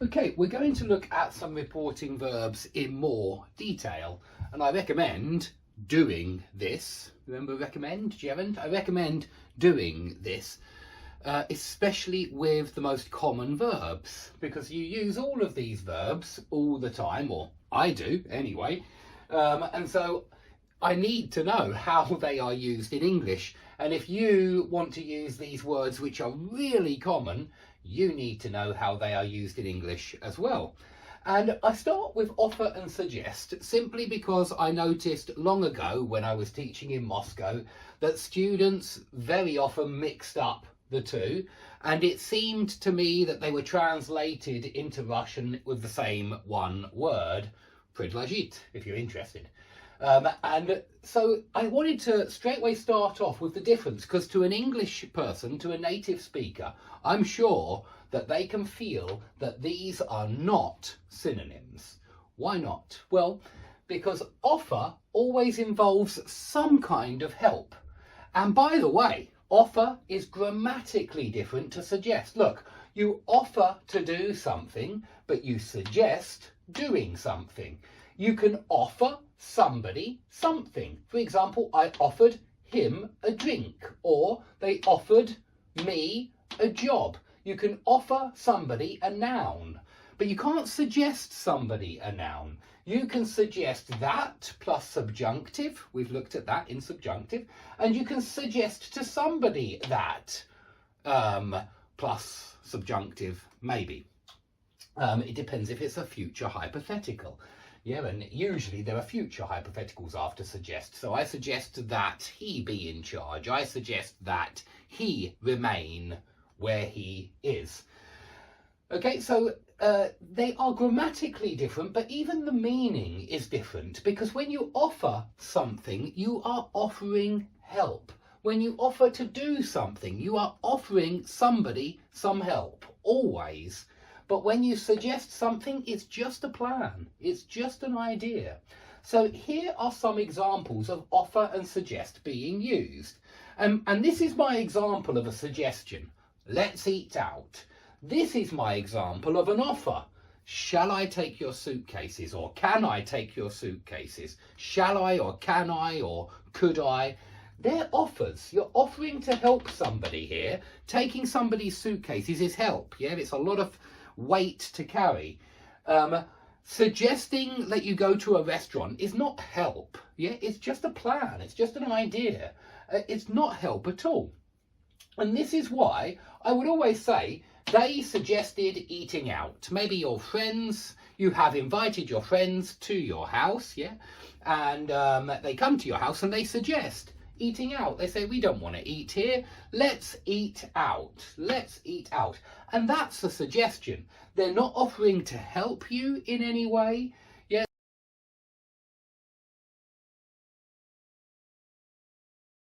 Okay, we're going to look at some reporting verbs in more detail, and I recommend doing this. Remember recommend, gerund? I recommend doing this, especially with the most common verbs, because you use all of these verbs all the time, or I do anyway, and so I need to know how they are used in English. And if you want to use these words which are really common, you need to know how they are used in English as well. And I start with offer and suggest simply because I noticed long ago when I was teaching in Moscow that students very often mixed up the two, and it seemed to me that they were translated into Russian with the same one word, предложить, if you're interested. And so I wanted to straight away start off with the difference, because to an English person, to a native speaker, I'm sure that they can feel that these are not synonyms. Why not? Well, because offer always involves some kind of help. And by the way, offer is grammatically different to suggest. Look, you offer to do something, but you suggest doing something. You can offer somebody something. For example, I offered him a drink, or they offered me a job. You can offer somebody a noun, but you can't suggest somebody a noun. You can suggest that plus subjunctive. We've looked at that in subjunctive. And you can suggest to somebody that plus subjunctive, maybe. It depends if it's a future hypothetical. Yeah, and usually there are future hypotheticals after suggest. So I suggest that he be in charge. I suggest that he remain where he is. Okay, so they are grammatically different, but even the meaning is different, because when you offer something, you are offering help. When you offer to do something, you are offering somebody some help, always. But when you suggest something, it's just a plan. It's just an idea. So here are some examples of offer and suggest being used. And this is my example of a suggestion. Let's eat out. This is my example of an offer. Shall I take your suitcases? Or can I take your suitcases? Shall I, or can I, or could I? They're offers. You're offering to help somebody here. Taking somebody's suitcases is help. Yeah, it's a lot of weight to carry. Suggesting that you go to a restaurant is not help. Yeah, it's just a plan. It's just an idea. It's not help at all. And this is why I would always say they suggested eating out. Maybe your friends, you have invited your friends to your house, yeah, and they come to your house and they suggest eating out. They say, we don't want to eat here. Let's eat out. Let's eat out. And that's a suggestion. They're not offering to help you in any way.